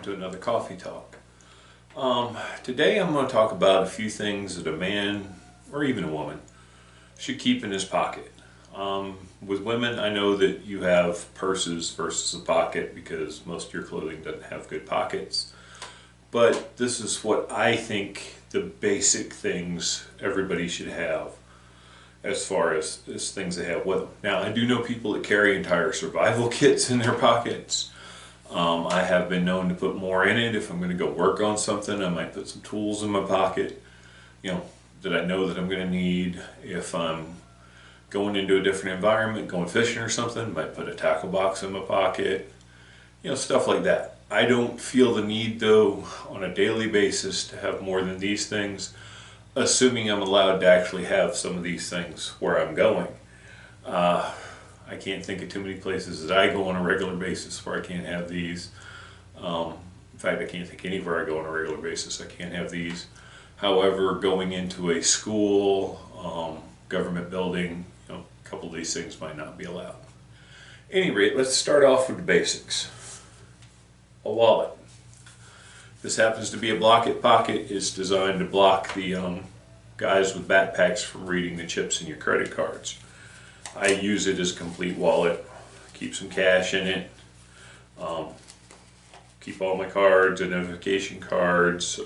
to another Coffee Talk. Today I'm going to talk about a few things that a man, or even a woman, should keep in his pocket. With women, I know that you have purses versus a pocket because most of your clothing doesn't have good pockets. But this is what I think the basic things everybody should have as far as things they have with them. Now, I do know people that carry entire survival kits in their pockets. I have been known to put more in it. If I'm going to go work on something, I might put some tools in my pocket, that I know that I'm going to need. If I'm going into a different environment, going fishing or something, I might put a tackle box in my pocket, stuff like that. I don't feel the need, though, on a daily basis to have more than these things, assuming I'm allowed to actually have some of these things where I'm going. I can't think of too many places that I go on a regular basis where I can't have these. In fact, I can't think anywhere I go on a regular basis I can't have these. However, going into a school, government building, a couple of these things might not be allowed. At any rate, let's start off with the basics. A wallet. This happens to be a block it pocket. It's designed to block the guys with backpacks from reading the chips in your credit cards. I use it as a complete wallet. Keep some cash in it. Keep all my cards, identification cards,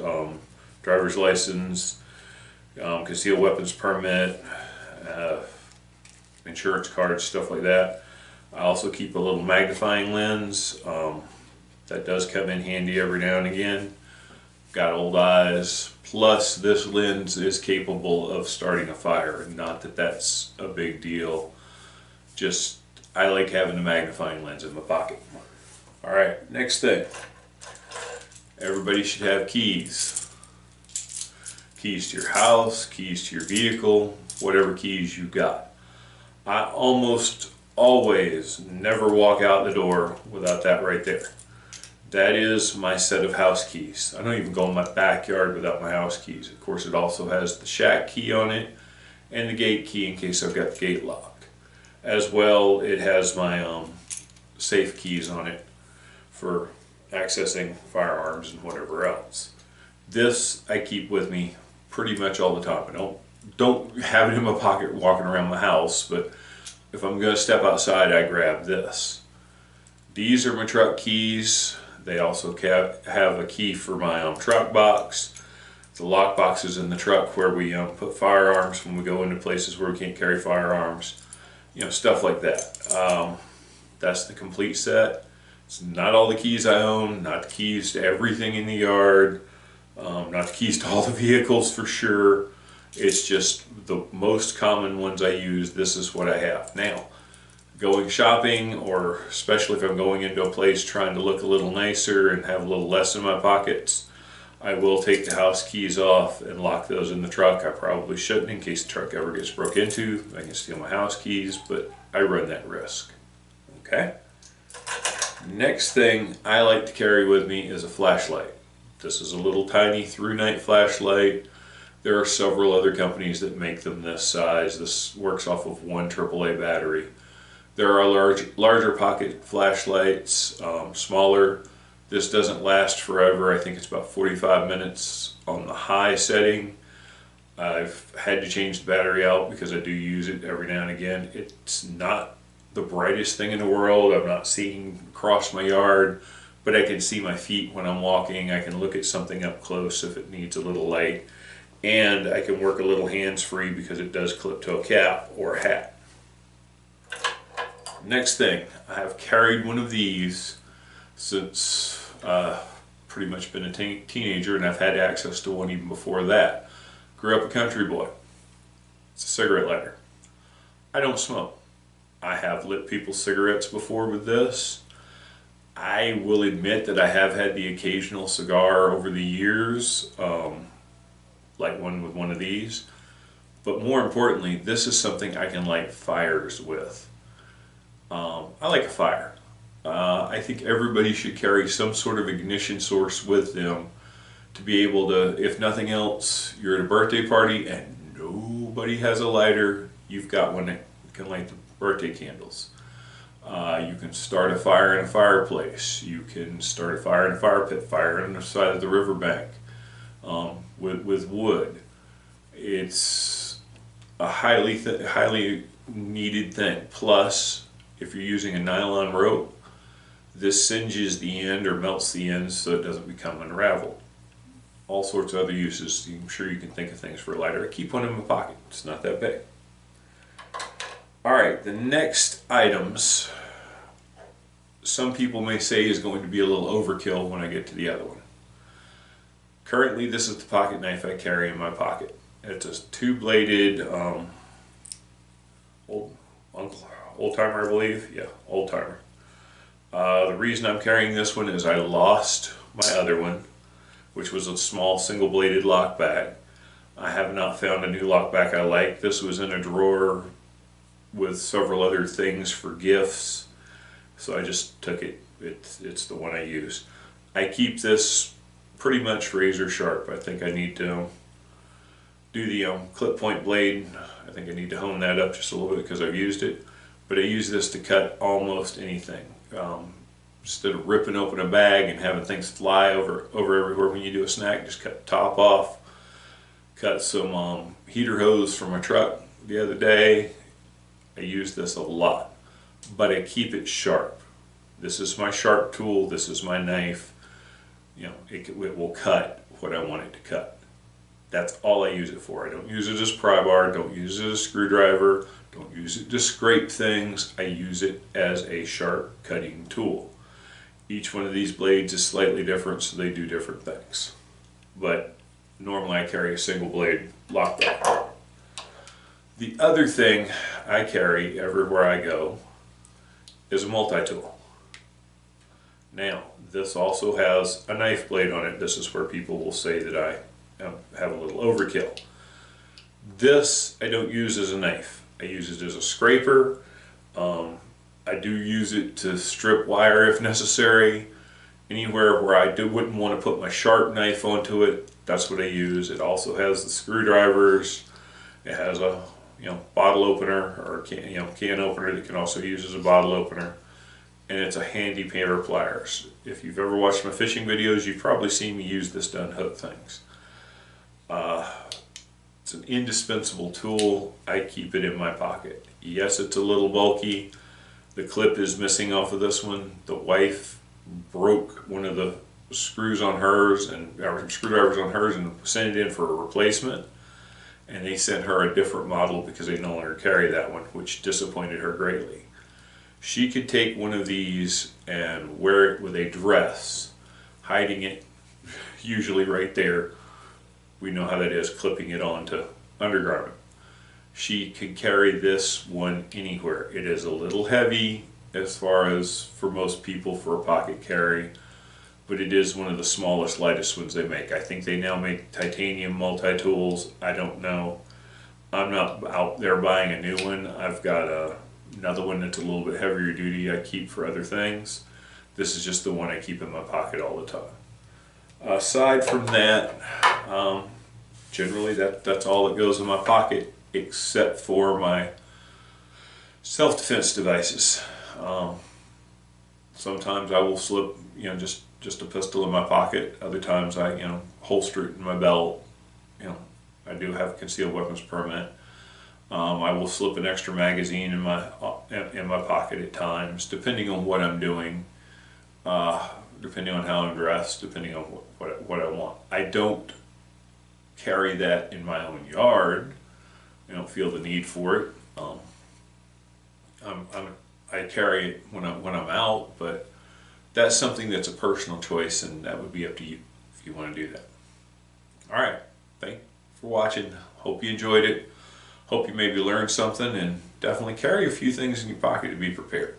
driver's license, concealed weapons permit, insurance cards, stuff like that. I also keep a little magnifying lens. That does come in handy every now and again. Got old eyes. Plus, this lens is capable of starting a fire. Not that that's a big deal. Just, I like having a magnifying lens in my pocket. Alright, next thing. Everybody should have keys. Keys to your house, keys to your vehicle, whatever keys you've got. I almost always never walk out the door without that right there. That is my set of house keys. I don't even go in my backyard without my house keys. Of course, it also has the shack key on it and the gate key in case I've got the gate locked. As well, it has my safe keys on it for accessing firearms and whatever else. This I keep with me pretty much all the time. I don't have it in my pocket walking around my house, but if I'm going to step outside, I grab this. These are my truck keys. They also have a key for my truck box. The lock box is in the truck where we put firearms when we go into places where we can't carry firearms. Stuff like that. That's the complete set. It's not all the keys I own, not the keys to everything in the yard, not the keys to all the vehicles for sure. It's just the most common ones I use. This is what I have. Now, going shopping, or especially if I'm going into a place trying to look a little nicer and have a little less in my pockets, I will take the house keys off and lock those in the truck. I probably shouldn't in case the truck ever gets broke into. I can steal my house keys, but I run that risk. Okay? Next thing I like to carry with me is a flashlight. This is a little tiny through-night flashlight. There are several other companies that make them this size. This works off of one AAA battery. There are larger pocket flashlights, smaller. This doesn't last forever. I think it's about 45 minutes on the high setting. I've had to change the battery out because I do use it every now and again. It's not the brightest thing in the world. I'm not seeing across my yard, but I can see my feet when I'm walking. I can look at something up close if it needs a little light. And I can work a little hands-free because it does clip to a cap or a hat. Next thing, I have carried one of these since pretty much been a teenager, and I've had access to one even before that. Grew up a country boy. It's a cigarette lighter. I don't smoke. I have lit people's cigarettes before with this. I will admit that I have had the occasional cigar over the years, like one with one of these. But more importantly, this is something I can light fires with. I like a fire. I think everybody should carry some sort of ignition source with them to be able to, if nothing else, you're at a birthday party and nobody has a lighter, you've got one that can light the birthday candles. You can start a fire in a fireplace. You can start a fire in a fire pit, fire on the side of the riverbank with wood. It's a highly needed thing. Plus, if you're using a nylon rope, this singes the end or melts the end so it doesn't become unraveled. All sorts of other uses. I'm sure you can think of things for a lighter. I keep one in my pocket. It's not that big. Alright, the next items, some people may say is going to be a little overkill when I get to the other one. Currently, this is the pocket knife I carry in my pocket. It's a two-bladed old timer, I believe. Yeah, old timer. The reason I'm carrying this one is I lost my other one, which was a small single-bladed lockback. I have not found a new lockback I like. This was in a drawer with several other things for gifts, so I just took it. It's the one I use. I keep this pretty much razor sharp. I think I need to do the clip point blade. I think I need to hone that up just a little bit because I've used it, but I use this to cut almost anything. Instead of ripping open a bag and having things fly over everywhere when you do a snack, just cut the top off. Cut some heater hose from my truck the other day. I use this a lot, but I keep it sharp. This is my sharp tool. This is my knife. You know, it will cut what I want it to cut. That's all I use it for. I don't use it as pry bar. Don't use it as a screwdriver. Don't use it to scrape things. I use it as a sharp cutting tool. Each one of these blades is slightly different, so they do different things. But normally I carry a single blade lockback. The other thing I carry everywhere I go is a multi-tool. Now, this also has a knife blade on it. This is where people will say that I have a little overkill. This I don't use as a knife. I use it as a scraper. I do use it to strip wire if necessary. Anywhere where I wouldn't want to put my sharp knife onto it, that's what I use. It also has the screwdrivers. It has a bottle opener or can opener that can also use as a bottle opener, and it's a handy pair of pliers. If you've ever watched my fishing videos, you've probably seen me use this to unhook things. It's an indispensable tool. I keep it in my pocket. Yes, it's a little bulky. The clip is missing off of this one. The wife broke one of the screws on hers or screwdrivers on hers and sent it in for a replacement. And they sent her a different model because they no longer carry that one, which disappointed her greatly. She could take one of these and wear it with a dress, hiding it usually right there. We know how that is, clipping it onto undergarment. She could carry this one anywhere. It is a little heavy as far as for most people for a pocket carry, but it is one of the smallest, lightest ones they make. I think they now make titanium multi-tools. I don't know. I'm not out there buying a new one. I've got another one that's a little bit heavier duty I keep for other things. This is just the one I keep in my pocket all the time. Aside from that, generally that's all that goes in my pocket except for my self-defense devices. Sometimes I will slip, just a pistol in my pocket. Other times I, holster it in my belt. I do have a concealed weapons permit. I will slip an extra magazine in my pocket at times, depending on what I'm doing, depending on how I'm dressed, depending on what I want. I don't carry that in my own yard. I don't feel the need for it. I carry it when I'm out, but that's something that's a personal choice, and that would be up to you if you want to do that. All right, thanks for watching. Hope you enjoyed it. Hope you maybe learned something, and definitely carry a few things in your pocket to be prepared.